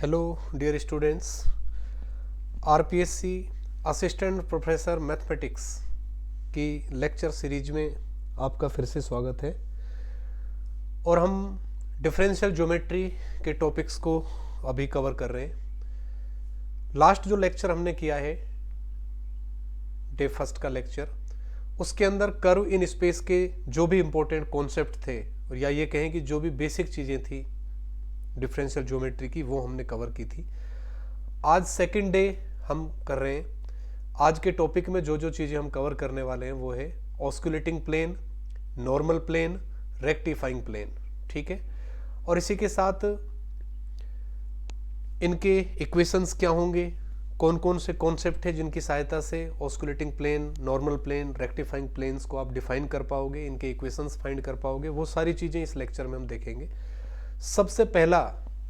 Hello dear students, RPSC assistant professor mathematics की lecture series में आपका फिर से स्वागत है। और हम डिफरेंशियल ज्योमेट्री के टॉपिक्स को अभी कवर कर रहे हैं। लास्ट जो लेक्चर हमने किया है, डे फर्स्ट का लेक्चर, उसके अंदर कर्व इन स्पेस के जो भी इम्पोर्टेंट कॉन्सेप्ट थे, और या ये कहें कि जो भी बेसिक चीज़ें थी डिफरेंशियल ज्योमेट्री की, वो हमने कवर की थी। आज सेकंड डे हम कर रहे हैं। आज के टॉपिक में जो जो चीज़ें हम कवर करने वाले हैं वो है osculating plane, normal plane, rectifying plane. ठीक है। और इसी के साथ इनके इक्वेशंस क्या होंगे, कौन कौन से कॉन्सेप्ट है जिनकी सहायता से osculating plane, normal plane, rectifying planes को आप डिफाइन कर पाओगे, इनके इक्वेशंस फाइंड कर पाओगे, वो सारी चीज़ें इस लेक्चर में हम देखेंगे। सबसे पहला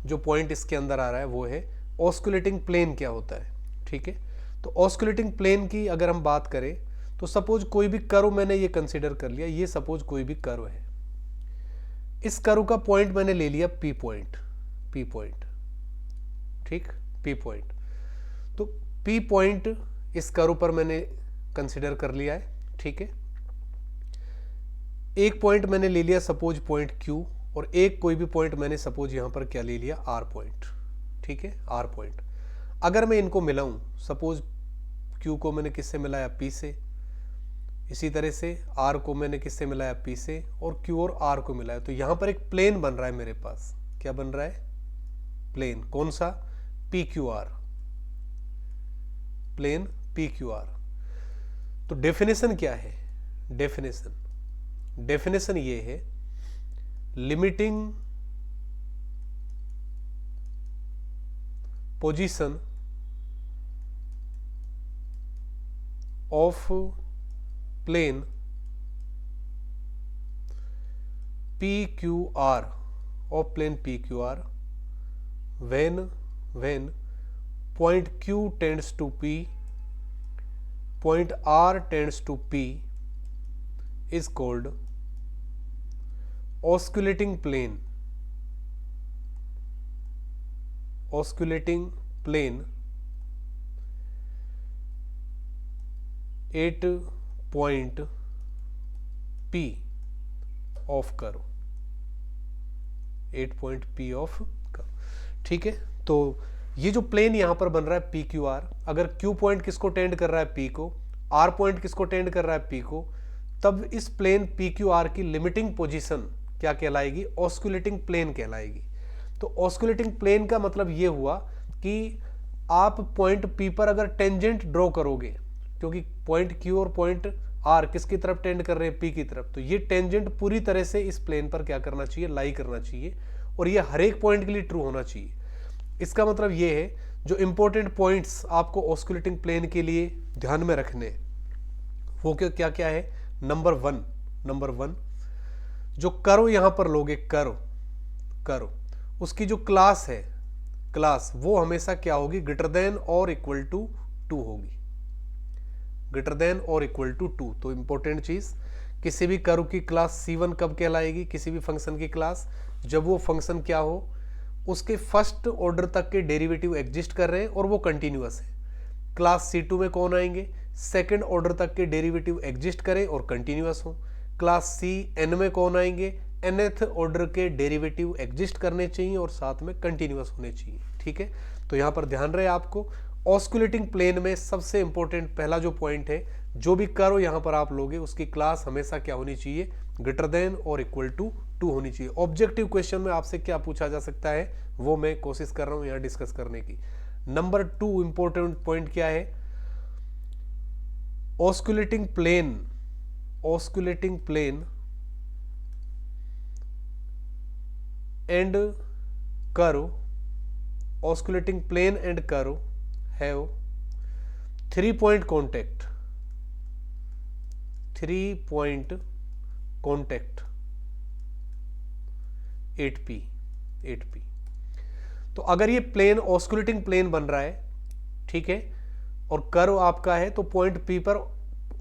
जो पॉइंट इसके अंदर आ रहा है वो है ऑस्कुलेटिंग प्लेन क्या होता है। ठीक है। तो ऑस्कुलेटिंग प्लेन की अगर हम बात करें तो सपोज कोई भी कर्व मैंने ये कंसीडर कर लिया, ये सपोज कोई भी कर्व है, इस कर्व का पॉइंट मैंने ले लिया पी पॉइंट, पी पॉइंट। ठीक, पी पॉइंट। तो पी पॉइंट इस कर्व पर मैंने कंसीडर कर लिया है। ठीक है। एक पॉइंट मैंने ले लिया सपोज पॉइंट क्यू, और एक कोई भी पॉइंट मैंने सपोज यहां पर क्या ले लिया, आर पॉइंट। ठीक है, आर पॉइंट। अगर मैं इनको मिलाऊं, सपोज क्यू को मैंने किससे मिलाया, पी से, इसी तरह से आर को मैंने किससे मिलाया, पी से, और क्यू और आर को मिलाया, तो यहां पर एक प्लेन बन रहा है मेरे पास। क्या बन रहा है? प्लेन। कौन सा? P Q R, plane P Q R. तो डेफिनेशन क्या है? डेफिनेशन ये है, limiting position of plane P Q R, of plane P Q R, when point Q tends to P, point R tends to P is called osculating plane. Osculating plane at point P of curve, at point P of curve. ठीक है। तो ये जो plane यहां पर बन रहा है पी क्यू आर, अगर क्यू पॉइंट किसको टेंड कर रहा है, पी को, आर पॉइंट किसको टेंड कर रहा है, पी को, तब इस प्लेन पी क्यू आर की लिमिटिंग पोजीशन क्या कहलाएगी? ऑस्कुलेटिंग प्लेन कहलाएगी। तो ऑस्कुलेटिंग प्लेन का मतलब ये हुआ कि आप पॉइंट पी पर अगर टेंजेंट ड्रॉ करोगे, क्योंकि पॉइंट क्यू और पॉइंट आर किसकी तरफ टेंड कर रहे हैं, पी की तरफ, तो ये टेंजेंट पूरी तरह से इस प्लेन पर क्या करना चाहिए, लाई करना चाहिए, और ये हर एक पॉइंट के लिए ट्रू होना चाहिए। इसका मतलब ये है, जो इंपॉर्टेंट पॉइंट्स आपको ऑस्कुलेटिंग प्लेन के लिए ध्यान में रखने, वो क्या क्या है? नंबर वन, जो कर्व यहां पर लोगे, कर्व उसकी जो क्लास है, क्लास वो हमेशा क्या होगी? ग्रेटर देन और इक्वल टू 2 होगी, ग्रेटर देन और इक्वल टू 2। तो इंपॉर्टेंट चीज, किसी भी कर्व की क्लास C1 कब कहलाएगी? किसी भी फंक्शन की क्लास जब वो फंक्शन क्या हो, उसके फर्स्ट ऑर्डर तक के डेरिवेटिव एग्जिस्ट कर रहे हैं और वो कंटिन्यूअस है। क्लास C2 में कौन आएंगे? सेकंड ऑर्डर तक के डेरिवेटिव एग्जिस्ट करें और कंटिन्यूअस हो। क्लास CN में कौन आएंगे? nth ऑर्डर के डेरिवेटिव एग्जिस्ट करने चाहिए और साथ में कंटिन्यूअस होने चाहिए। ठीक है। तो यहां पर ध्यान रहे आपको, ऑस्कुलेटिंग प्लेन में सबसे इंपॉर्टेंट पहला जो पॉइंट है, जो भी कर्व यहां पर आप लोगे उसकी क्लास हमेशा क्या होनी चाहिए? ग्रेटर देन और इक्वल टू 2 होनी चाहिए। ऑब्जेक्टिव क्वेश्चन में आपसे क्या पूछा जा सकता है, वो मैं कोशिश कर रहा हूं यहां डिस्कस करने की। नंबर 2 इंपॉर्टेंट पॉइंट क्या है? Osculating plane and curve, osculating plane and curve have 3 point contact, 3 point contact 8p। तो अगर ये प्लेन ऑस्कुलेटिंग प्लेन बन रहा है, ठीक है, और कर्व आपका है, तो पॉइंट पी पर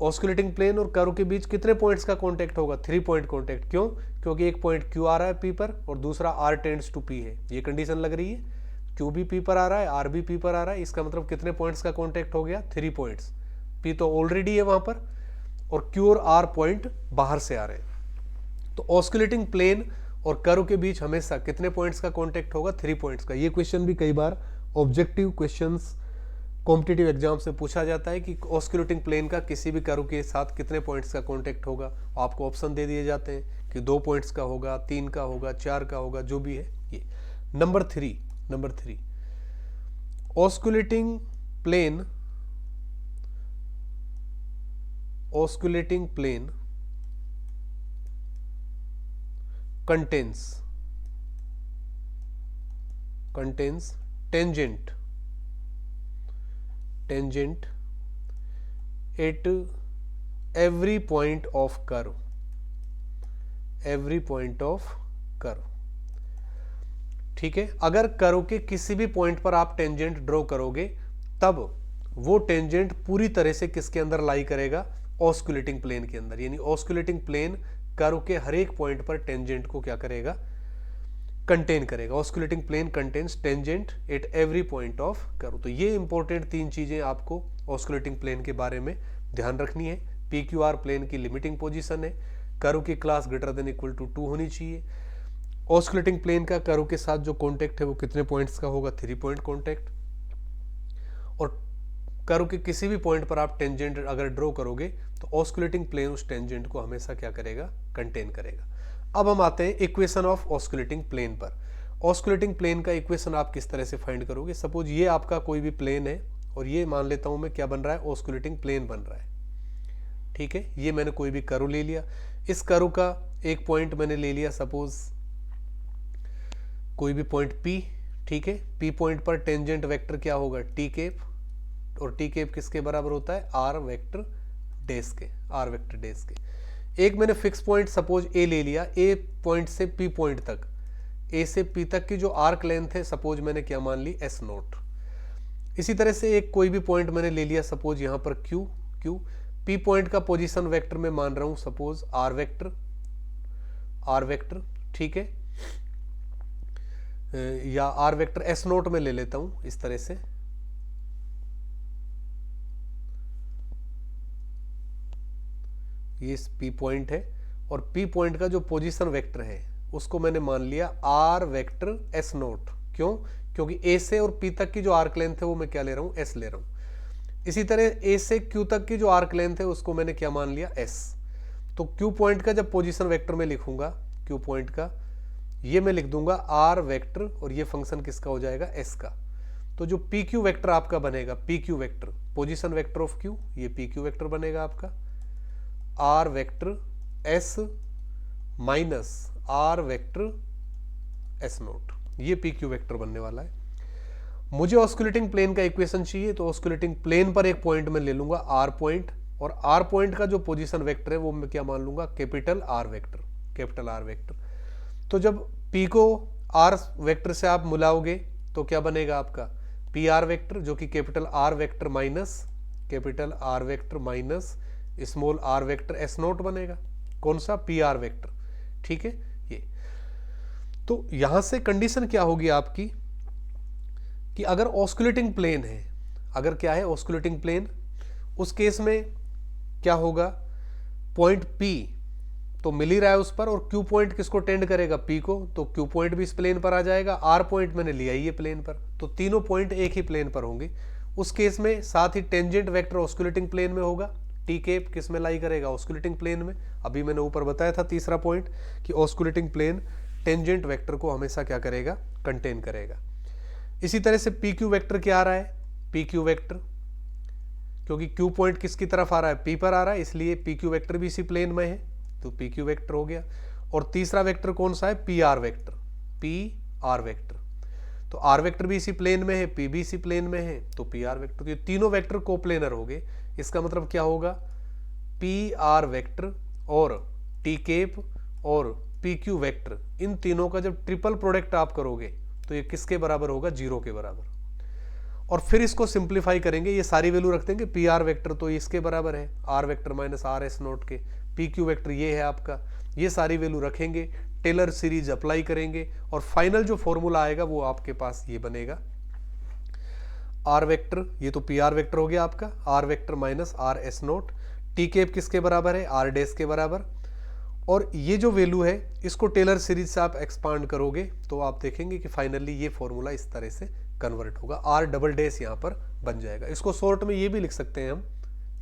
ऑस्कुलेटिंग प्लेन और कर्व के बीच कितने पॉइंट्स का कांटेक्ट होगा? 3 पॉइंट कांटेक्ट। क्यों? क्योंकि एक पॉइंट क्यू आ रहा है पी पर और दूसरा आर टेंड्स टू पी है, ये कंडीशन लग रही है। क्यू भी पी पर आ रहा है, आर भी पी पर आ रहा है, इसका मतलब कितने पॉइंट्स का कॉन्टेक्ट हो गया, 3 पॉइंट्स। पी तो ऑलरेडी है वहां पर और क्यू और आर पॉइंट बाहर से आ रहे हैं। तो ऑस्कुलेटिंग प्लेन और कर्व के बीच हमेशा कितने पॉइंट्स का कॉन्टेक्ट होगा, 3 पॉइंट्स का। ये क्वेश्चन भी कई बार ऑब्जेक्टिव क्वेश्चंस कॉम्पिटिटिव एग्जाम से पूछा जाता है कि ऑस्कुलेटिंग प्लेन का किसी भी कर्व के साथ कितने पॉइंट्स का कॉन्टेक्ट होगा। आपको ऑप्शन दे दिए जाते हैं कि 2 पॉइंट्स का होगा, 3 का होगा, 4 का होगा, जो भी है ये। Number three osculating plane contains tangent at every point of curve, ठीक है। अगर कर्व के किसी भी पॉइंट पर आप टेंजेंट ड्रॉ करोगे तब वो टेंजेंट पूरी तरह से किसके अंदर लाई करेगा, ऑस्कुलेटिंग प्लेन के अंदर। यानी ऑस्कुलेटिंग प्लेन कर्व के हर एक पॉइंट पर टेंजेंट को क्या करेगा, कंटेन करेगा। Osculating plane contains tangent at every point of curve. तो ये इंपॉर्टेंट 3 चीजें आपको ऑस्कुलेटिंग प्लेन के बारे में ध्यान रखनी है। पी क्यू आर प्लेन की लिमिटिंग पोजीशन है, कर्व की class greater than equal to 2 होनी चाहिए। ऑस्कुलेटिंग प्लेन का कर्व के साथ जो कॉन्टेक्ट है वो कितने पॉइंट्स का होगा, 3 पॉइंट कॉन्टेक्ट। और कर्व के किसी भी पॉइंट पर आप टेंजेंट अगर ड्रॉ करोगे तो ऑस्कुलेटिंग प्लेन उस टेंजेंट को हमेशा क्या करेगा, कंटेन करेगा। अब हम आते हैं इक्वेशन ऑफ ऑस्कुलेटिंग प्लेन पर। ऑस्कुलेटिंग प्लेन का इक्वेशन आप किस तरह से फाइंड करोगे। सपोज ये आपका कोई भी प्लेन है और ये मान लेता हूं मैं क्या बन रहा है, ऑस्कुलेटिंग प्लेन बन रहा है, ठीक है। ये मैंने कोई भी कर्व ले लिया, इस कर्व का एक पॉइंट मैंने ले लिया, सपोज कोई भी पॉइंट P, ठीक है। P पॉइंट पर टेंजेंट वेक्टर क्या होगा, टी कैप, और टी कैप किसके बराबर होता है, आर वेक्टर डैश के। एक मैंने फिक्स पॉइंट सपोज A ले लिया, A पॉइंट से P पॉइंट तक, A से P तक की जो आर्क लेंथ है सपोज मैंने क्या मान ली, S0। इसी तरह से एक कोई भी पॉइंट मैंने ले लिया, सपोज यहां पर Q, P पॉइंट का पोजीशन वेक्टर मैं मान रहा हूं सपोज R वेक्टर, ठीक है, या R वेक्टर S0 में ले लेता हूं इस तरह से। ये P पॉइंट है और P पॉइंट का जो पोजीशन वेक्टर है उसको मैंने मान लिया R वेक्टर S0। क्यों, क्योंकि A से और P तक की जो आर्क लेंथ है वो मैं क्या ले रहा हूं, S ले रहा हूं। इसी तरह A से Q तक की जो आर्क लेंथ है उसको मैंने क्या मान लिया, S। तो Q पॉइंट का जब पोजीशन वेक्टर में लिखूंगा, Q पॉइंट का ये मैं लिख दूंगा R वेक्टर, और ये फंक्शन किसका हो जाएगा, S का। तो जो PQ वेक्टर आपका बनेगा, PQ vector position vector of Q, ये PQ वेक्टर बनेगा आपका R vector S minus R vector S0, ये PQ वेक्टर बनने वाला है। मुझे ऑस्कुलेटिंग प्लेन का इक्वेशन चाहिए, तो ऑस्कुलेटिंग प्लेन पर एक पॉइंट मैं ले लूंगा R पॉइंट, और R पॉइंट का जो पोजीशन वेक्टर है वो मैं क्या मान लूंगा, कैपिटल R वेक्टर। तो जब P को R वेक्टर से आप मिलाओगे तो क्या बनेगा आपका PR वेक्टर, जो कि capital R vector minus small r vector S0 बनेगा। कौन सा, PR वेक्टर, ठीक है। ये तो यहां से कंडीशन क्या होगी आपकी कि अगर ऑस्कुलेटिंग प्लेन है, अगर क्या है ऑस्कुलेटिंग प्लेन, उस केस में क्या होगा, पॉइंट P तो मिल ही रहा है उस पर, और Q पॉइंट किसको टेंड करेगा, P को, तो Q पॉइंट भी इस प्लेन पर आ जाएगा। R पॉइंट मैंने लिया ही है प्लेन पर, तो तीनों पॉइंट एक ही प्लेन पर होंगे। उस केस में साथ ही टेंजेंट वेक्टर ऑस्कुलेटिंग प्लेन में होगा, टी कैप किस में लाई करेगा, ऑस्कुलेटिंग प्लेन में। अभी मैंने ऊपर बताया था तीसरा पॉइंट कि ऑस्कुलेटिंग प्लेन टेंजेंट वेक्टर को हमेशा क्या करेगा, कंटेन करेगा। इसी तरह से PQ वेक्टर क्या आ रहा है, PQ वेक्टर, क्योंकि Q पॉइंट किसकी तरफ आ रहा है, P पर आ रहा है, इसलिए PQ वेक्टर भी इसी प्लेन में है, तो PQ वेक्टर हो गया। और तीसरा वेक्टर कौन सा है, PR वेक्टर, तो R वेक्टर भी इसी प्लेन में है, P भी इसी प्लेन में है, तो PR वेक्टर। ये तीनों वेक्टर कोप्लेनर हो गए। इसका मतलब क्या होगा, PR वेक्टर और T कैप और PQ वेक्टर, इन तीनों का जब ट्रिपल प्रोडक्ट आप करोगे तो ये किसके बराबर होगा, 0 के बराबर। और फिर इसको सिंप्लीफाई करेंगे, ये सारी वैल्यू रख देंगे। PR वेक्टर तो इसके बराबर है R vector minus R S0 के, PQ वेक्टर ये है आपका, ये सारी वैल्यू रखेंगे। टेलर सीरीज अप्लाई करेंगे और फाइनल जो फॉर्मूला आएगा वो आपके पास ये बनेगा, आर वेक्टर, ये तो पी आर वेक्टर हो गया आपका, R vector minus R S naught, T cap किसके बराबर है, आर डैश के बराबर। और ये जो वैल्यू है इसको टेलर सीरीज से आप एक्सपांड करोगे तो आप देखेंगे कि फाइनली ये फॉर्मूला इस तरह से कन्वर्ट होगा, आर डबल डैश यहाँ पर बन जाएगा। इसको शॉर्ट में ये भी लिख सकते हैं हम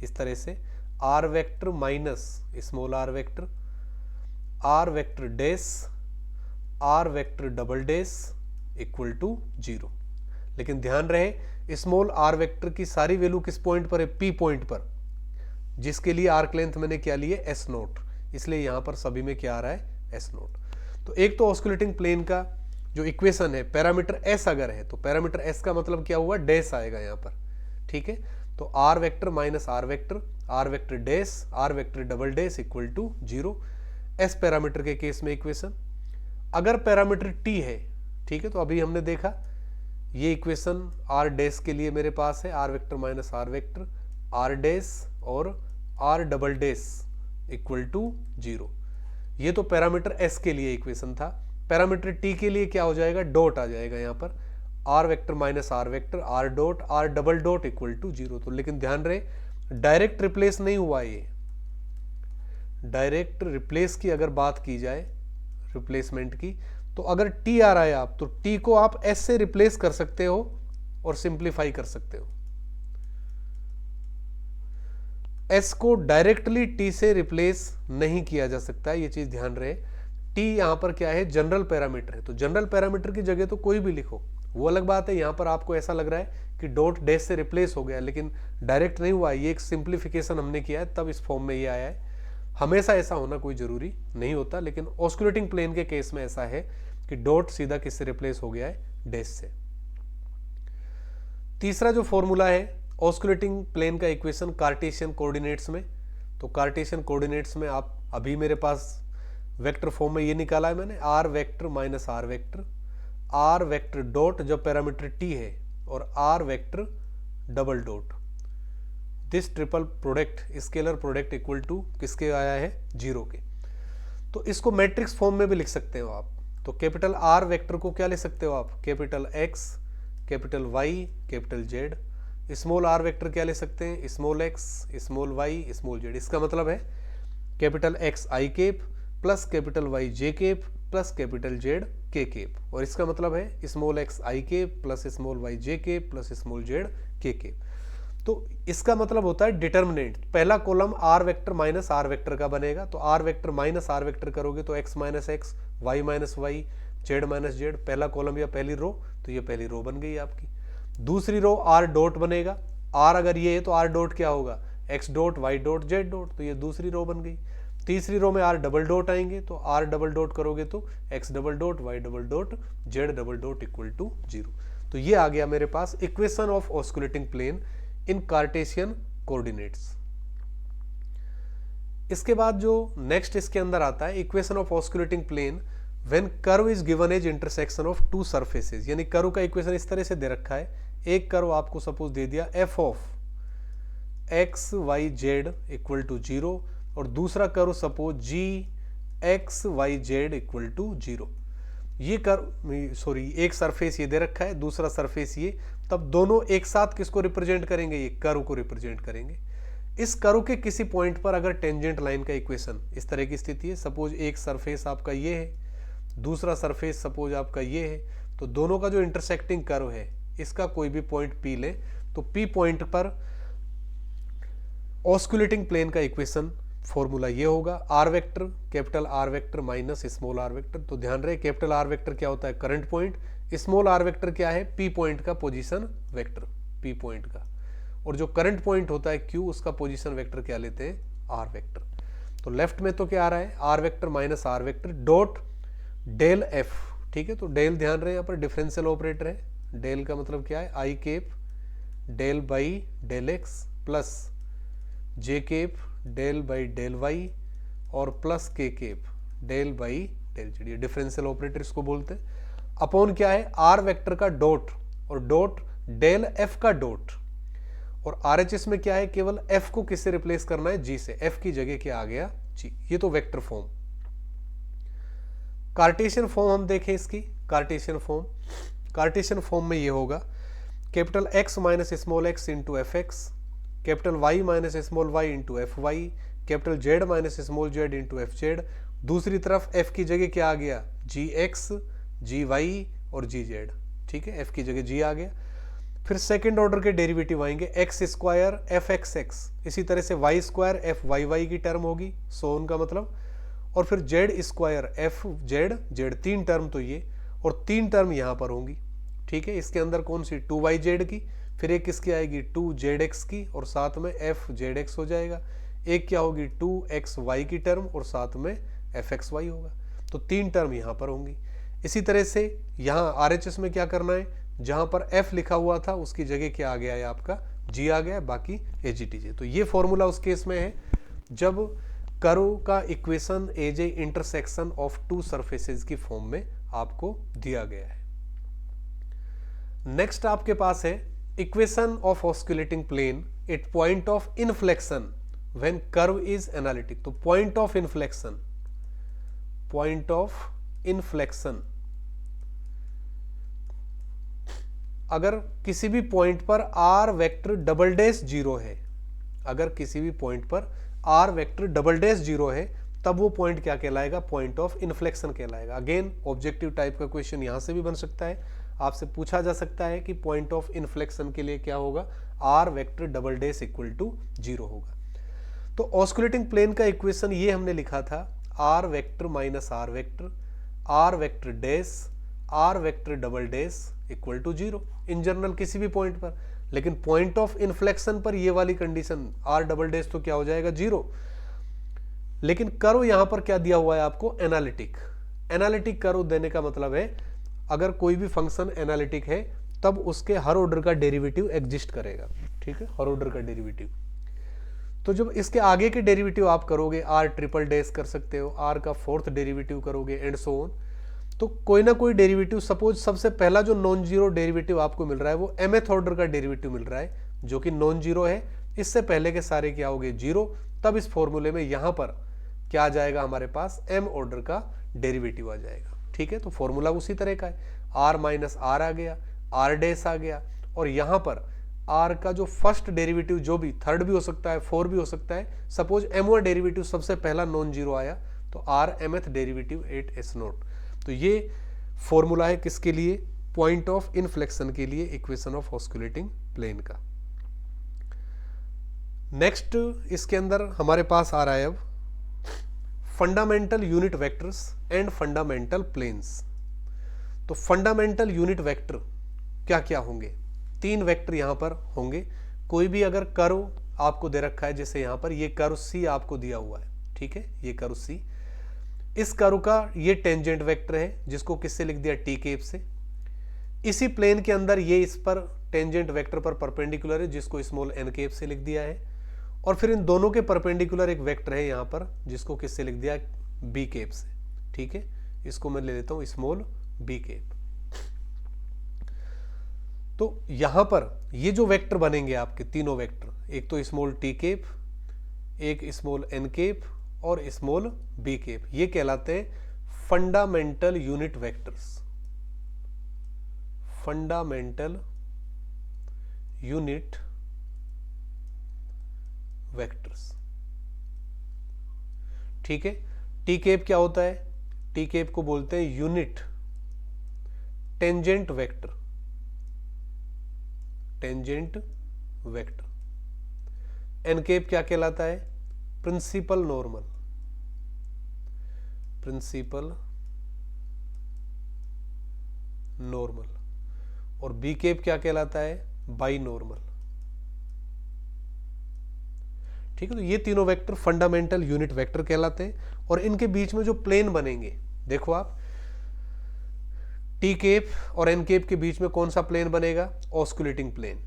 इस तरह से, R vector minus small R vector dash R vector double dash equal to 0। लेकिन ध्यान रहे स्मॉल आर वेक्टर की सारी वैल्यू किस पॉइंट पर है, पी पॉइंट पर, जिसके लिए आर्क लेंथ मैंने क्या लिए, एस नोट, इसलिए यहां पर सभी में क्या आ रहा है, एस नोट। तो एक तो ऑस्कुलेटिंग प्लेन का जो इक्वेशन है पैरामीटर एस अगर है तो पैरामीटर एस का मतलब क्या हुआ, डैश आएगा यहां पर, ठीक है। तो R vector minus R vector dash R vector double dash equal to 0 S parameter के केस में इक्वेशन। अगर पैरामीटर टी है, ठीक है, तो अभी हमने देखा ये इक्वेशन आर डैश के लिए मेरे पास है, R vector minus R vector R dash और R double dash equal to 0। ये तो पैरामीटर एस के लिए इक्वेशन था। पैरामीटर टी के लिए क्या हो जाएगा, डॉट आ जाएगा यहाँ पर, R vector minus R vector R dot R double dot equal to 0। तो लेकिन ध्यान रहे डायरेक्ट रिप्लेस नहीं हुआ, ये डायरेक्ट रिप्लेस की अगर बात की जाए, रिप्लेसमेंट की, तो अगर टी आ रहा है आप तो टी को आप एस से रिप्लेस कर सकते हो और सिंप्लीफाई कर सकते हो। एस को डायरेक्टली टी से रिप्लेस नहीं किया जा सकता है, ये चीज ध्यान रहे। टी यहां पर क्या है, जनरल पैरामीटर है, तो जनरल पैरामीटर की जगह तो कोई भी लिखो, वो अलग बात है। यहां पर आपको ऐसा लग रहा है कि डॉट डैश से रिप्लेस हो गया, लेकिन डायरेक्ट नहीं हुआ, ये एक सिंप्लीफिकेशन हमने किया है तब इस फॉर्म में ये आया है। हमेशा ऐसा होना कोई जरूरी नहीं होता, लेकिन ऑस्कुलेटिंग प्लेन के केस में ऐसा है कि डॉट सीधा किससे रिप्लेस हो गया है, डैश से। तीसरा जो फॉर्मूला है ऑस्कुलेटिंग प्लेन का इक्वेशन कार्टेशियन कोऑर्डिनेट्स में, तो कार्टेशियन कोऑर्डिनेट्स में आप अभी मेरे पास वेक्टर फॉर्म में ये निकाला है मैंने, R vector minus R vector dot जब पैरामीटर टी है और R vector double dot, this triple product scalar product equal to किसके आया है, 0 के। तो इसको मैट्रिक्स फॉर्म में भी लिख सकते हो आप। तो कैपिटल आर वेक्टर को क्या ले सकते हो आप, capital X capital Y capital Z. Small R vector क्या ले सकते हैं, small X small Y small Z. इसका मतलब है capital X I cap plus capital Y J cap plus capital Z K cap, और इसका मतलब है small X I cap plus small Y J cap plus small Z K cap. तो इसका मतलब होता है डिटर्मिनेंट, पहला column R vector minus R vector का बनेगा, तो R vector minus R vector करोगे तो X minus X Y minus Y Z minus Z, पहला कॉलम या पहली रो, तो ये पहली रो बन गई आपकी। दूसरी रो आर डॉट बनेगा, आर अगर ये है तो आर डॉट क्या होगा, X dot Y dot Z dot, तो ये दूसरी रो बन गई। तीसरी रो में आर डबल डॉट आएंगे, तो आर डबल डॉट करोगे तो X double dot Y double dot Z double dot equal to 0। तो ये आ गया मेरे पास equation of osculating plane in Cartesian coordinates. इसके बाद जो नेक्स्ट इसके अंदर आता है equation of osculating plane when curve is given as intersection of two surfaces, यानी कर्व का इक्वेशन इस तरह से दे रखा है, एक कर्व आपको सपोज दे दिया F of X Y Z equal to 0 और दूसरा curve suppose G X Y Z equal to 0। ये कर्व सॉरी एक सरफेस ये दे रखा है, दूसरा सरफेस ये, तब दोनों एक साथ किसको रिप्रेजेंट करेंगे, ये कर्व को रिप्रेजेंट करेंगे। इस कर्व के किसी पॉइंट पर अगर टेंजेंट लाइन का इक्वेशन इस तरह की स्थिति है, सपोज एक सरफेस आपका ये है, दूसरा सरफेस सपोज आपका ये है, तो दोनों का जो इंटरसेक्टिंग कर्व है इसका कोई भी पॉइंट पी ले, तो पी पॉइंट पर ऑस्कुलेटिंग प्लेन का इक्वेशन फॉर्मूला ये होगा, R vector capital R vector minus small R vector. तो ध्यान रहे कैपिटल आर वेक्टर क्या होता है, current point, small R vector क्या है, पी पॉइंट का पोजीशन वेक्टर, पी पॉइंट का, और जो करंट पॉइंट होता है क्यू उसका पोजीशन वेक्टर क्या लेते हैं, आर वेक्टर। तो लेफ्ट में तो क्या आ रहा है, R vector minus R vector dot del F, ठीक है। तो डेल ध्यान रहे यहाँ पर डिफरेंशियल ऑपरेटर है, डेल का मतलब क्या है, I cap del by del X plus J cap del by del Y और plus K cap del by del Z, ये डिफरेंशियल ऑपरेटर इसको बोलते हैं। अपॉन क्या है, आर वेक्टर का डॉट और डॉट डेल एफ का डॉट, और आरएचएस में क्या है, केवल एफ को किससे रिप्लेस करना है, जी से, एफ की जगह क्या आ गया, जी। ये तो वेक्टर फॉर्म। कार्टेशियन फॉर्म हम देखें इसकी, कार्टेशियन फॉर्म में ये होगा capital X minus small x into F X, capital Y minus small y into F Y, capital Z minus small z into F Z. दूसरी तरफ f की जगह क्या आ गया, gx, gy और gz, ठीक है, f की जगह g आ गया। फिर सेकेंड ऑर्डर के डेरिवेटिव आएंगे x square F X X, इसी तरह से y square F Y Y की टर्म होगी, सो उनका मतलब, और फिर z square F Z Z, तीन टर्म तो ये, और तीन टर्म यहां पर होंगी, ठीक है। इसके अंदर कौन सी, 2yz की, फिर एक किसकी आएगी 2zx की, और साथ में fzx हो जाएगा। एक क्या होगी 2xy की टर्म, और साथ में fxy होगा, तो तीन टर्म यहां पर होंगी। इसी तरह से यहां RHS में क्या करना है, जहां पर f लिखा हुआ था उसकी जगह क्या आ गया है, आपका g आ गया है, बाकी AGTJ। तो ये फॉर्मूला उस केस में है जब कर्व का equation as A intersection of two surfaces की फॉर्म में आपको दिया गया है। नेक्स्ट आपके पास है equation of osculating plane at point of inflection when curve is analytic. तो पॉइंट ऑफ इनफ्लेक्शन अगर किसी भी पॉइंट पर r vector double dash zero है, अगर किसी भी पॉइंट पर r vector double dash zero है, तब वो पॉइंट क्या कहलाएगा, पॉइंट ऑफ इन्फ्लेक्शन कहलाएगा। अगेन ऑब्जेक्टिव टाइप का क्वेश्चन यहां से भी बन सकता है, आपसे पूछा जा सकता है कि पॉइंट ऑफ इन्फ्लेक्शन के लिए क्या होगा, r vector double dash equal to zero होगा। तो ऑस्कुलेटिंग प्लेन का इक्वेशन ये हमने लिखा था, r vector minus r vector dash r vector double dash equal to zero in general किसी भी पॉइंट पर। लेकिन पॉइंट ऑफ इन्फ्लेक्शन पर ये वाली कंडीशन r डबल डैश तो क्या हो जाएगा, जीरो। लेकिन कर्व यहां पर क्या दिया हुआ है आपको, एनालिटिक कर्व देने का मतलब है अगर कोई भी फंक्शन एनालिटिक है तब उसके हर ऑर्डर का डेरिवेटिव एग्जिस्ट करेगा, ठीक है, हर ऑर्डर का डेरिवेटिव। तो जब इसके आगे के डेरिवेटिव आप करोगे, r ट्रिपल डैश कर सकते हो, r का फोर्थ डेरिवेटिव करोगे एंड सो ऑन, तो कोई ना कोई डेरिवेटिव, सपोज सबसे पहला जो नॉन जीरो डेरिवेटिव आपको मिल रहा है वो mth ऑर्डर का डेरिवेटिव मिल रहा है जो कि नॉन जीरो है, इससे पहले के सारे क्या हो गए, जीरो। तब इस फॉर्मूले में यहां पर क्या आ जाएगा, हमारे पास m ऑर्डर का डेरिवेटिव आ जाएगा, ठीक है। तो फॉर्मूला उसी तरह का है, r माइनस r आ गया, r डैश आ गया, और यहां पर r का जो फर्स्ट डेरिवेटिव, जो भी थर्ड भी हो सकता है, फोर भी हो सकता है, सपोज m1 डेरिवेटिव सबसे पहला नॉन जीरो आया तो r mth derivative eight s note. तो ये फॉर्मूला है किसके लिए, पॉइंट ऑफ इन्फ्लेक्शन के लिए, इक्वेशन ऑफ ऑस्कुलेटिंग प्लेन का। नेक्स्ट इसके अंदर हमारे पास आ रहा है अब fundamental unit vectors and fundamental planes. तो फंडामेंटल यूनिट वेक्टर क्या क्या होंगे, तीन वेक्टर यहां पर होंगे। कोई भी अगर कर्व आपको दे रखा है, जैसे यहां पर ये कर्व C आपको दिया हुआ है, ठीक है, ये कर्व C, इस कर्व का ये टेंजेंट वेक्टर है जिसको किससे लिख दिया, t कैप से। इसी प्लेन के अंदर ये इस पर टेंजेंट वेक्टर पर परपेंडिकुलर है जिसको स्मॉल n कैप से लिख दिया है, और फिर इन दोनों के परपेंडिकुलर एक वेक्टर है यहां पर जिसको किससे लिख दिया, b कैप से, ठीक है। इसको मैं ले लेता हूं स्मॉल b कैप। तो यहां पर ये जो वेक्टर बनेंगे आपके तीनों वेक्टर, एक तो स्मॉल t कैप, एक स्मॉल n कैप और स्मॉल b कैप, ये कहलाते हैं fundamental unit vectors. Fundamental unit vectors, ठीक है। टी कैप क्या होता है, टी कैप को बोलते हैं unit tangent vector, tangent vector. N cap क्या कहलाता है, प्रिंसिपल नॉर्मल, प्रिंसिपल नॉर्मल। और बी कैप क्या कहलाता है, बाई नॉर्मल, ठीक है। तो ये तीनों वेक्टर फंडामेंटल यूनिट वेक्टर कहलाते हैं। और इनके बीच में जो प्लेन बनेंगे, देखो आप, टी कैप और एन कैप के बीच में कौन सा प्लेन बनेगा, ऑस्कुलेटिंग प्लेन,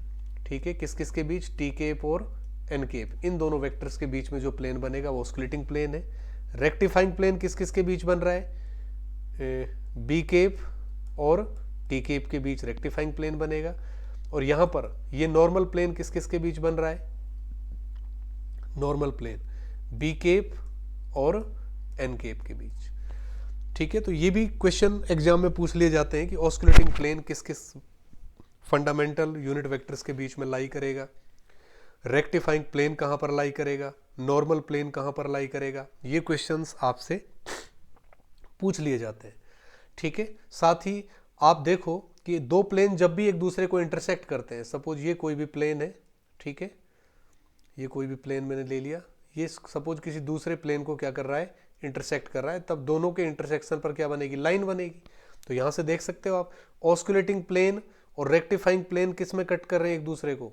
ठीक है। किस किस के बीच, टी कैप और एन कैप, इन दोनों वेक्टर्स के बीच में जो प्लेन बनेगा वो ऑस्कुलेटिंग प्लेन है। रेक्टिफाइंग प्लेन किस किस के बीच बन रहा है, बी कैप और टी कैप के बीच रेक्टिफाइंग प्लेन बनेगा। और यहां पर ये नॉर्मल प्लेन किस किस के बीच बन रहा है, नॉर्मल प्लेन बी कैप और एन कैप के बीच। ठीक है, तो ये भी क्वेश्चन एग्जाम में पूछ लिए जाते हैं कि ऑस्कुलेटिंग प्लेन किस किस फंडामेंटल यूनिट वेक्टर्स के बीच में लाई करेगा, रेक्टिफाइंग प्लेन कहाँ पर लाई करेगा, नॉर्मल प्लेन कहाँ पर लाई करेगा, ये क्वेश्चंस आपसे पूछ लिए जाते हैं। ठीक है, साथ ही आप देखो कि दो प्लेन जब भी एक दूसरे को इंटरसेक्ट करते हैं, सपोज ये कोई भी प्लेन है, ठीक है, ये कोई भी प्लेन मैंने ले लिया, ये सपोज किसी दूसरे प्लेन को क्या कर रहा है, इंटरसेक्ट कर रहा है, तब दोनों के इंटरसेक्शन पर क्या बनेगी, लाइन बनेगी। तो यहां से देख सकते हो आप ऑस्कुलेटिंग प्लेन और रेक्टिफाइंग प्लेन किस में कट कर रहे हैं एक दूसरे को,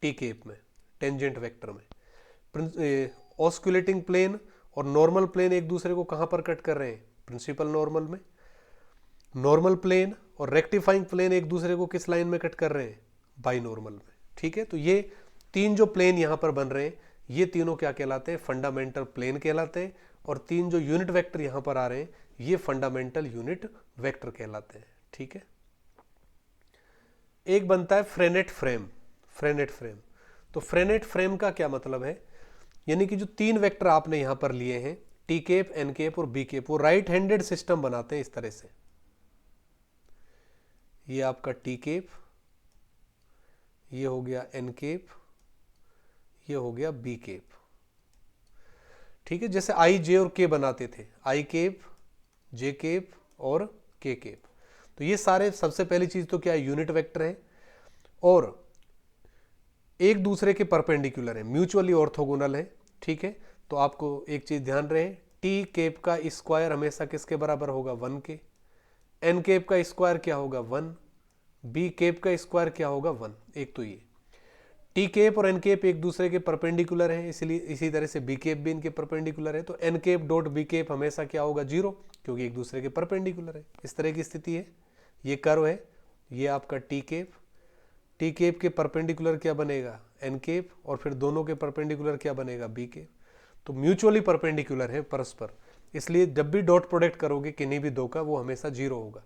टी केप में, टेंजेंट वेक्टर में। ऑस्कुलेटिंग प्लेन और नॉर्मल प्लेन एक दूसरे को कहां पर कट कर रहे हैं, प्रिंसिपल नॉर्मल में। नॉर्मल प्लेन और रेक्टिफाइंग प्लेन एक दूसरे को किस लाइन में कट कर रहे हैं, बाई नॉर्मल में। ठीक है, तो ये तीन जो प्लेन यहां पर बन रहे हैं, ये तीनों क्या कहलाते हैं, फंडामेंटल प्लेन कहलाते हैं। और तीन जो यूनिट वेक्टर यहां पर आ रहे हैं, ये फंडामेंटल यूनिट वेक्टर कहलाते हैं। ठीक है, एक बनता है फ्रेनेट फ्रेम। फ्रेनेट फ्रेम, तो फ्रेनेट फ्रेम का क्या मतलब है, यानी कि जो तीन वेक्टर आपने यहां पर लिए हैं, टी केप, एन केप और बी केप, वो राइट हैंडेड सिस्टम बनाते हैं इस तरह से। ये आपका टी केप, ये हो गया एन केप, ये हो गया बी केप। ठीक है, जैसे आई, जे और के बनाते थे, आई केप, जे केप और के केप। तो ये सारे, सबसे पहली चीज तो क्या है, यूनिट वेक्टर है और एक दूसरे के परपेंडिकुलर है, म्यूचुअली ऑर्थोगोनल है। ठीक है, तो आपको एक चीज ध्यान रहे, टी केप का स्क्वायर हमेशा किसके बराबर होगा, 1 के। एन केप का स्क्वायर क्या होगा, 1। बी केप का स्क्वायर क्या होगा, 1। एक तो ये टी केप और एन केप एक दूसरे के परपेंडिकुलर हैं, इसलिए इसी तरह से बी केप भी इनके परपेंडिकुलर है। तो N cap dot B cap हमेशा क्या होगा, 0, क्योंकि एक दूसरे के परपेंडिकुलर है। इस तरह की स्थिति है। ये कर्व है, ये आपका टी केप, टी केप के परपेंडिकुलर क्या बनेगा, एन केप, और फिर दोनों के परपेंडिकुलर क्या बनेगा, बी केप। तो म्यूचुअली परपेंडिकुलर है परस्पर, इसलिए जब भी डॉट प्रोडक्ट करोगे किन्हीं भी दो का, वो हमेशा 0 होगा।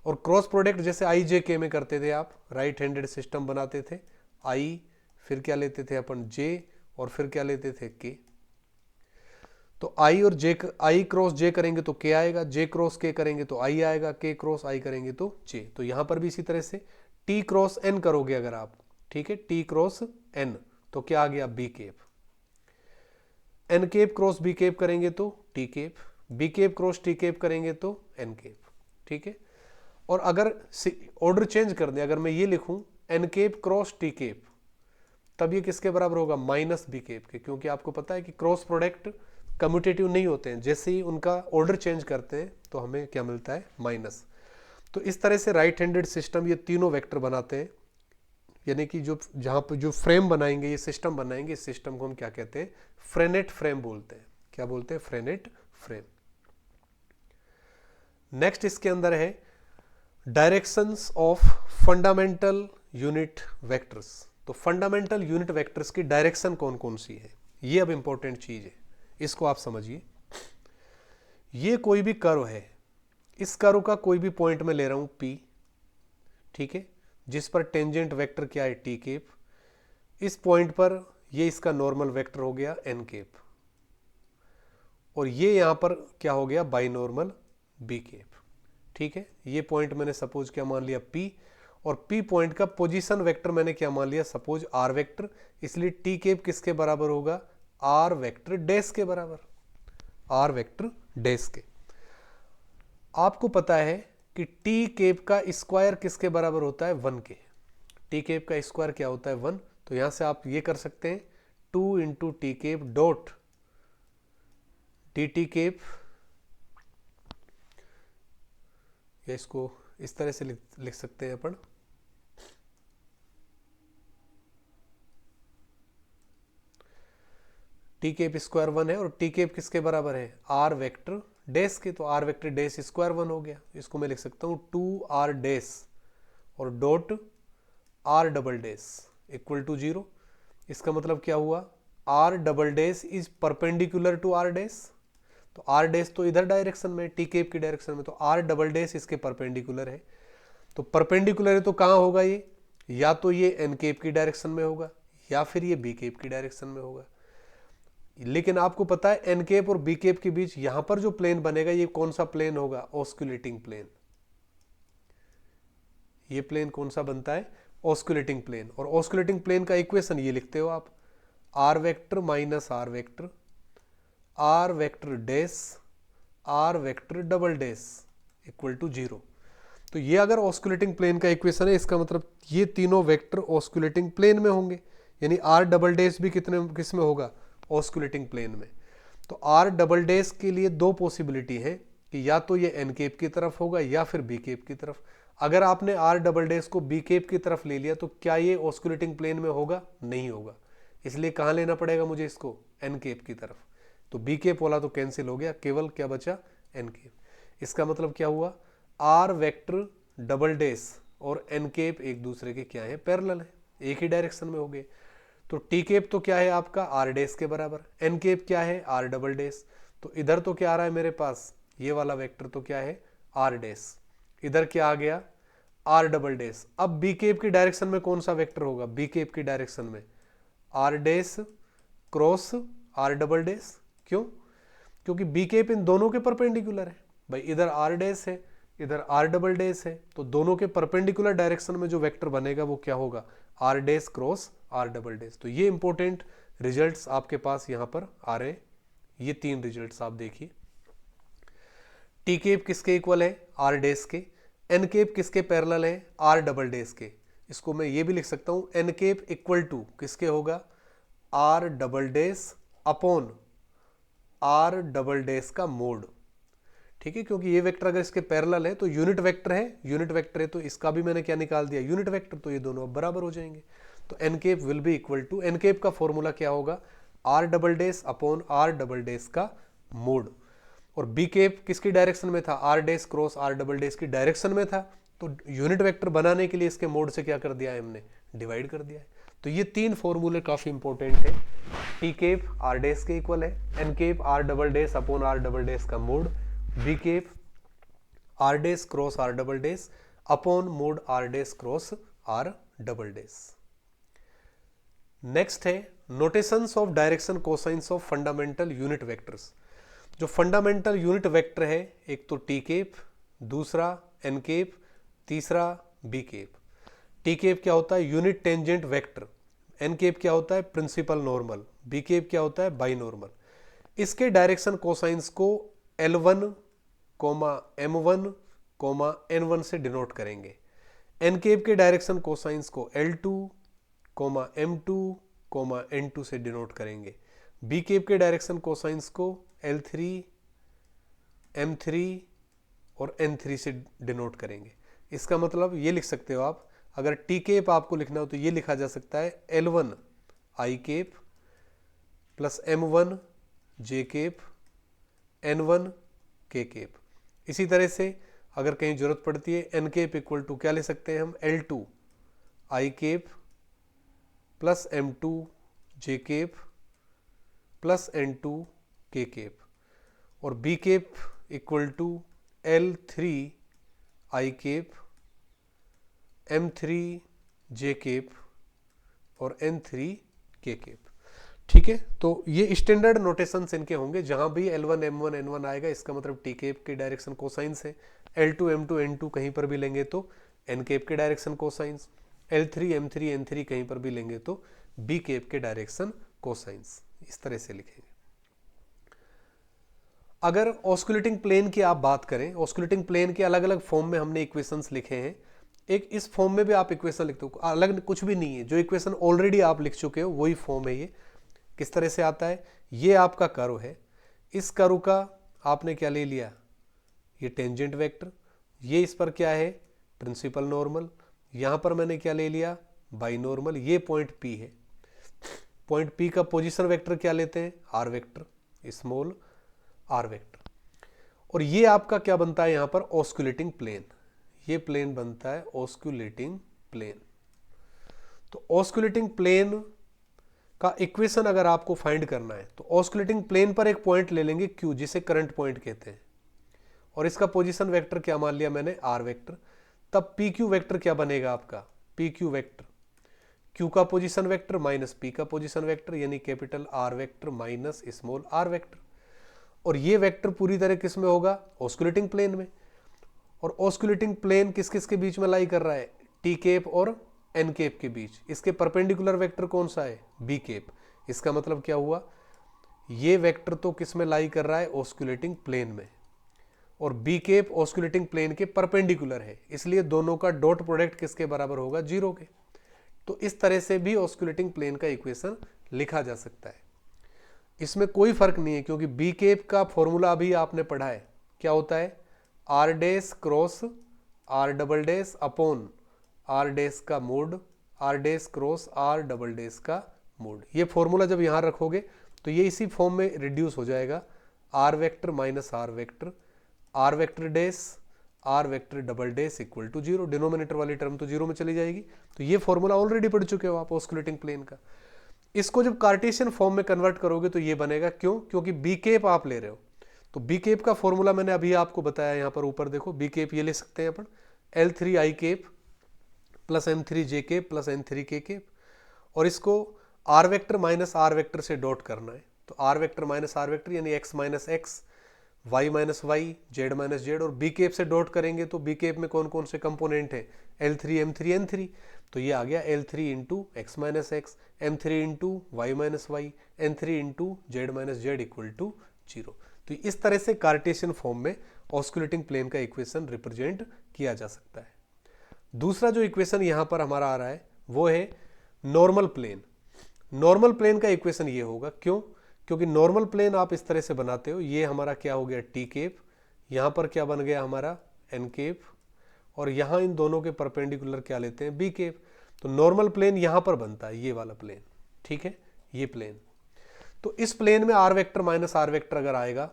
और क्रॉस प्रोडक्ट जैसे आई जे के में करते थे आप, राइट हैंडेड सिस्टम बनाते थे, आई, फिर क्या लेते थे अपन, जे, और फिर क्या लेते थे, के। तो आई और जे, आई क्रॉस जे करेंगे तो के आएगा, जे क्रॉस के करेंगे तो आई आएगा, के क्रॉस आई करेंगे तो जे। तो यहां पर भी इसी तरह से टी क्रॉस एन करोगे अगर आप, ठीक है, टी क्रॉस एन, तो क्या आ गया, B cap. N cap cross B cap करेंगे तो T cap, B cap cross T cap करेंगे तो एन केप। ठीक है, और अगर ऑर्डर चेंज कर दें, अगर मैं ये लिखूं N cap cross T cap, तब ये किसके बराबर होगा, माइनस बी केप के, क्योंकि आपको पता है कि क्रॉस प्रोडक्ट कम्यूटेटिव नहीं होते हैं, जैसे ही उनका ऑर्डर चेंज करते हैं तो हमें क्या मिलता है, माइनस। तो इस तरह से राइट हैंडेड सिस्टम ये तीनों वेक्टर बनाते हैं, यानी कि जो जहां पर जो फ्रेम बनाएंगे, ये सिस्टम बनाएंगे, इस सिस्टम को हम क्या कहते हैं, फ्रेनेट फ्रेम बोलते हैं। क्या बोलते हैं, फ्रेनेट फ्रेम। नेक्स्ट इसके अंदर है directions of fundamental unit vectors. तो फंडामेंटल यूनिट वेक्टर्स की डायरेक्शन कौन कौन सी है, ये अब इंपॉर्टेंट चीज है, इसको आप समझिए। ये कोई भी कर्व है, इस कर्व का कोई भी पॉइंट में ले रहा हूं P, ठीक है, जिस पर टेंजेंट वेक्टर क्या है, टी केप। इस पॉइंट पर ये इसका नॉर्मल वेक्टर हो गया एन केप, और ये यहां पर क्या हो गया, बाई नॉर्मल बी केप। ठीक है, ये पॉइंट मैंने सपोज क्या मान लिया, P, और P पॉइंट का पोजीशन वेक्टर मैंने क्या मान लिया, सपोज R वेक्टर। इसलिए टी केप किसके बराबर होगा, R वेक्टर डैश के बराबर, R वेक्टर डैश के। आपको पता है कि टी केप का स्क्वायर किसके बराबर होता है, 1 के। टी केप का स्क्वायर क्या होता है, 1। तो यहां से आप ये कर सकते हैं 2 into T cap dot D T cap, या इसको इस तरह से लिख सकते हैं अपन, टी केप स्क्वायर 1 है और टी केप किसके बराबर है, आर वेक्टर डैश के। तो आर वेक्टर डैश स्क्वायर 1 हो गया, इसको मैं लिख सकता हूं 2r डैश और dot R double dash equal to 0। इसका मतलब क्या हुआ, R double dash is perpendicular to R dash. तो आर डैश तो इधर डायरेक्शन में, टी केप की डायरेक्शन में, तो आर डबल डैश इसके परपेंडिकुलर है। तो परपेंडिकुलर है तो कहां होगा ये, या तो ये एन केप की डायरेक्शन में होगा, या फिर ये बी केप की डायरेक्शन में होगा। लेकिन आपको पता है एन केप और बी केप के बीच यहां पर जो प्लेन बनेगा ये कौन सा प्लेन होगा? Osculating plane. ये प्लेन कौन सा बनता है? Osculating plane. और ऑस्कुलेटिंग प्लेन का इक्वेशन ये लिखते हो आप, R vector minus R vector dash R vector double dash equal to 0। तो ये अगर ऑस्कुलेटिंग प्लेन का इक्वेशन है, इसका मतलब ये तीनों वेक्टर ऑस्कुलेटिंग प्लेन में होंगे, यानी आर डबल डैश भी किस में होगा? ऑस्कुलेटिंग प्लेन में। तो आर डबल डैश के लिए दो पॉसिबिलिटी है कि या तो ये एन केप की तरफ होगा या फिर बी केप की तरफ। अगर आपने आर डबल डैश को बी केप की तरफ ले लिया तो क्या ये ऑस्कुलेटिंग प्लेन में होगा? नहीं होगा। इसलिए कहाँ लेना पड़ेगा मुझे इसको? एन केप की तरफ। तो बी केप वाला तो कैंसिल हो गया, केवल क्या बचा? N cap. इसका मतलब क्या हुआ? आर वेक्टर डबल डैश और एन केप एक दूसरे के क्या है? पैरेलल है, एक ही डायरेक्शन में हो गए। तो टी केप तो क्या है आपका? आर डैश के बराबर। एन केप क्या है? R double dash. तो इधर तो क्या आ रहा है मेरे पास? ये वाला वेक्टर तो क्या है? R dash. इधर क्या आ गया? R double dash. अब बी केप की डायरेक्शन में कौन सा वेक्टर होगा? बी केप की डायरेक्शन में R dash cross R double dash. क्यों? क्योंकि बी केप इन दोनों के परपेंडिकुलर है भाई। इधर आर डैश है, इधर आर डबल डैश है, तो दोनों के परपेंडिकुलर डायरेक्शन में जो वेक्टर बनेगा वो क्या होगा? R dash cross R double dash. तो ये इंपॉर्टेंट रिजल्ट्स आपके पास यहां पर आ रहे हैं। ये तीन रिजल्ट्स आप देखिए। टी केप किसके इक्वल है? आर डैश के। एन केप किसके पैरेलल है? आर डबल डैश के। इसको मैं ये भी लिख सकता हूं, एन केप इक्वल टू किसके होगा? R double dash upon R double dash का मोड। ठीक है, क्योंकि ये वेक्टर अगर इसके पैरेलल है तो यूनिट वेक्टर है, तो इसका भी मैंने क्या निकाल दिया? Unit vector. तो ये दोनों अब बराबर हो जाएंगे। तो N cap will be equal to, N cap का फॉर्मूला क्या होगा? R double dash upon R double dash का मोड। और बी केप किसकी डायरेक्शन में था? R dash cross R double dash की डायरेक्शन में था। तो यूनिट वेक्टर बनाने के लिए इसके मोड से क्या कर दिया है हमने? डिवाइड कर दिया है। तो ये तीन फॉर्मूले काफी इंपॉर्टेंट है। टी केप आर डैश के इक्वल है, N cap R double dash upon R double dash का mod, B cap R dash cross R double dash upon mod R dash cross R double dash. Next है notations of direction cosines of fundamental unit vectors. जो fundamental unit vector है, एक तो T cap, दूसरा N cap, तीसरा B cap. T cap क्या होता है? Unit tangent vector. N cap क्या होता है? Principal normal. बी केप क्या होता है? By normal. इसके डायरेक्शन कोसाइंस को L1, M1, N1 से डिनोट करेंगे। एन केप के डायरेक्शन कोसाइंस को L2, M2, N2 से डिनोट करेंगे। बी केप के डायरेक्शन कोसाइंस को L3, M3 और N3 से डिनोट करेंगे। इसका मतलब ये लिख सकते हो आप, अगर टी केप आपको लिखना हो तो ये लिखा जा सकता है L1 I cap plus M1 J cap N1 K cap. इसी तरह से अगर कहीं जरूरत पड़ती है एन केप इक्वल टू क्या ले सकते हैं हम? L2 I cap plus M2 J cap plus N2 K cap. और B cap equal to L3 I cap M3 J cap और N3 के केप। ठीक है, तो ये स्टैंडर्ड नोटेशंस इनके होंगे। जहां भी L1, M1, N1 आएगा इसका मतलब टी केप की डायरेक्शन कोसाइंस है। L2, M2, N2 कहीं पर भी लेंगे तो एन केप के direction cosines. L3, M3, N3 कहीं पर भी लेंगे तो बी केप के डायरेक्शन कोसाइंस। इस तरह से लिखेंगे। अगर ऑस्कुलेटिंग प्लेन की आप बात करें, ऑस्कुलेटिंग प्लेन के अलग अलग फॉर्म में हमने इक्वेशंस लिखे हैं। एक इस फॉर्म में भी आप इक्वेशन लिखते हो, अलग कुछ भी नहीं है, जो इक्वेशन ऑलरेडी आप लिख चुके हो वही फॉर्म है ये। किस तरह से आता है? ये आपका कर्व है, इस कर्व का आपने क्या ले लिया? ये टेंजेंट वेक्टर। ये इस पर क्या है? Principal normal. यहां पर मैंने क्या ले लिया? Binormal. ये पॉइंट P है। पॉइंट P का पोजीशन वेक्टर क्या लेते हैं? R vector, small R vector. और ये आपका क्या बनता है यहां पर? Osculating plane. ये प्लेन बनता है ऑस्कुलेटिंग प्लेन। तो ऑस्कुलेटिंग प्लेन का इक्वेशन अगर आपको फाइंड करना है तो ऑस्कुलेटिंग प्लेन पर एक पॉइंट ले लेंगे Q, जिसे करंट पॉइंट कहते हैं, और इसका पोजीशन वेक्टर क्या मान लिया मैंने? R vector. तब PQ वेक्टर क्या बनेगा आपका? PQ वेक्टर क्यू का पोजीशन वेक्टर माइनस पी का पोजीशन वेक्टर, यानी capital R vector minus small R vector. और ये वेक्टर पूरी तरह किस में होगा, ऑस्कुलेटिंग प्लेन में। और ऑस्कुलेटिंग प्लेन किस किस के बीच में लाई कर रहा है, टी कैप और एन कैप के बीच। इसके परपेंडिकुलर वेक्टर कौन सा है, बी कैप। इसका मतलब क्या हुआ, ये वेक्टर तो किस में लाई कर रहा है, ऑस्कुलेटिंग प्लेन में, और बी कैप ऑस्कुलेटिंग प्लेन के परपेंडिकुलर है, इसलिए दोनों का डॉट प्रोडक्ट किसके बराबर होगा, 0 के। तो इस तरह से भी ऑस्कुलेटिंग प्लेन का इक्वेशन लिखा जा सकता है। इसमें कोई फर्क नहीं है, क्योंकि बी कैप का फॉर्मूला अभी आपने पढ़ा है, क्या होता है, R dash cross R double dash upon R dash का mod, R dash cross R double dash का मोड। ये फॉर्मूला जब यहाँ रखोगे तो ये इसी फॉर्म में रिड्यूस हो जाएगा, R vector minus R vector dash R vector double dash equal to 0। Denominator वाली टर्म तो 0 में चली जाएगी। तो ये फॉर्मूला ऑलरेडी पढ़ चुके हो आप ऑस्कुलेटिंग प्लेन का। इसको जब कार्टेशियन फॉर्म में कन्वर्ट करोगे तो ये बनेगा, क्यों, क्योंकि बी कैप आप ले रहे हो। तो बी कैप का फॉर्मूला मैंने अभी आपको बताया, यहाँ पर ऊपर देखो, बी कैप ये ले सकते हैं अपन, L3I cap plus M3J cap plus N3K cap, और इसको R vector minus R vector से डॉट करना है। तो R vector minus R vector यानी x minus X, y minus Y, Z minus Z, और बी कैप से डॉट करेंगे तो बी कैप में कौन कौन से कंपोनेंट है, L3 M3 N3। तो ये आ गया L3 into X minus X, M3 into Y minus Y, N3 into Z minus Z equal to 0। तो इस तरह से कार्टेशियन फॉर्म में ऑस्कुलेटिंग प्लेन का इक्वेशन रिप्रेजेंट किया जा सकता है। दूसरा जो इक्वेशन यहाँ पर हमारा आ रहा है वो है नॉर्मल प्लेन। नॉर्मल प्लेन का इक्वेशन ये होगा, क्यों, क्योंकि नॉर्मल प्लेन आप इस तरह से बनाते हो, ये हमारा क्या हो गया, टी कैप, यहाँ पर क्या बन गया हमारा, एन कैप, और यहाँ इन दोनों के परपेंडिकुलर क्या लेते हैं, बी कैप। तो नॉर्मल प्लेन यहाँ पर बनता है, ये वाला प्लेन, ठीक है, ये प्लेन। तो इस प्लेन में R vector minus R vector अगर आएगा,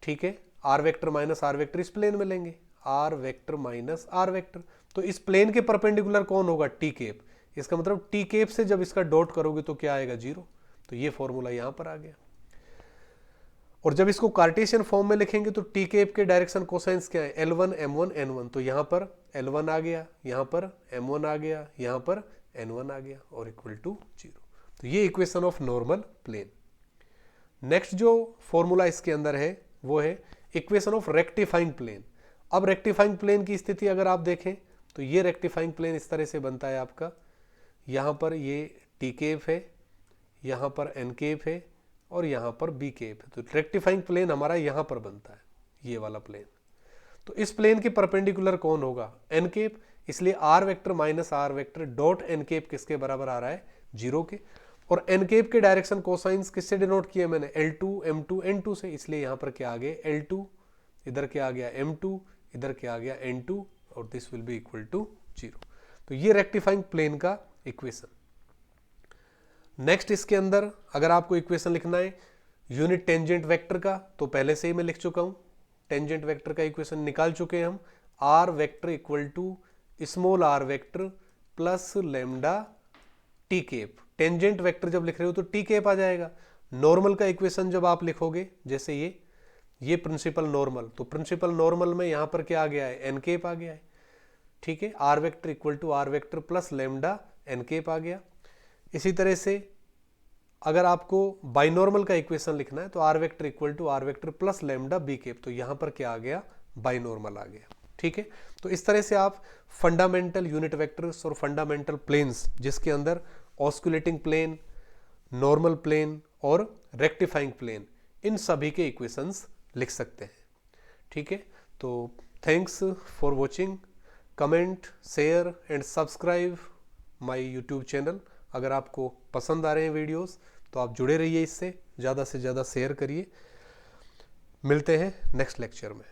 ठीक है, R vector minus R vector इस प्लेन में लेंगे, R vector minus R vector. तो इस प्लेन के परपेंडिकुलर कौन होगा, टी कैप। इसका मतलब टी कैप से जब इसका डॉट करोगे तो क्या आएगा, 0। तो ये फॉर्मूला यहां पर आ गया। और जब इसको कार्टेशियन फॉर्म में लिखेंगे तो टी कैप के डायरेक्शन कोसाइंस क्या है, L1 M1 N1। तो यहां पर L1 आ गया, यहां पर M1 आ गया, यहां पर N1 आ गया, और इक्वल टू 0। तो ये equation of normal plane. Next जो फॉर्मूला इसके अंदर है वो है इक्वेशन ऑफ रेक्टिफाइंग प्लेन। अब रेक्टिफाइंग प्लेन की स्थिति अगर आप देखें तो ये रेक्टिफाइंग प्लेन इस तरह से बनता है आपका, यहाँ पर ये टी कैप है, यहाँ पर एन कैप है, और यहाँ पर बी कैप है। तो रेक्टिफाइंग प्लेन हमारा यहाँ पर बनता है, ये वाला प्लेन। तो इस प्लेन के परपेंडिकुलर कौन होगा, एन कैप, इसलिए R vector minus R vector dot N cap किसके बराबर आ रहा है, 0 के। और एन कैप के डायरेक्शन कोसाइंस किससे डिनोट किया मैंने, L2 M2 N2 से, इसलिए यहाँ पर क्या आ गया, L2, इधर क्या आ गया M2, इधर क्या आ गया N2, और this will be equal to 0। तो ये रेक्टिफाइंग प्लेन का इक्वेशन। नेक्स्ट इसके अंदर अगर आपको इक्वेशन लिखना है यूनिट टेंजेंट वेक्टर का, तो पहले से ही मैं लिख चुका हूं, टेंजेंट वेक्टर का इक्वेशन निकाल चुके हैं हम, R vector equal to small R vector plus lambda T cap. Tangent vector जब लिख रहे हो तो टी कैप आ जाएगा। नॉर्मल का इक्वेशन जब आप लिखोगे, जैसे ये प्रिंसिपल नॉर्मल, तो प्रिंसिपल नॉर्मल में यहां पर क्या आ गया है, एन कैप आ गया है, ठीक है, R vector equal to R vector plus lambda N cap आ गया। इसी तरह से अगर आपको बाइनॉर्मल का इक्वेशन लिखना है तो R vector equal to R vector plus lambda B cap, तो यहां पर क्या आ गया, बाइनॉर्मल आ गया, ठीक है। तो इस तरह से आप फंडामेंटल यूनिट वेक्टर्स और फंडामेंटल प्लेन्स, जिसके अंदर ऑस्कुलेटिंग प्लेन, नॉर्मल प्लेन और रेक्टिफाइंग प्लेन, इन सभी के इक्वेशंस लिख सकते हैं, ठीक है। तो thanks for watching, comment, share and subscribe my YouTube channel. अगर आपको पसंद आ रहे हैं वीडियोस तो आप जुड़े रहिए, इससे ज़्यादा से ज़्यादा शेयर करिए। मिलते हैं नेक्स्ट लेक्चर में।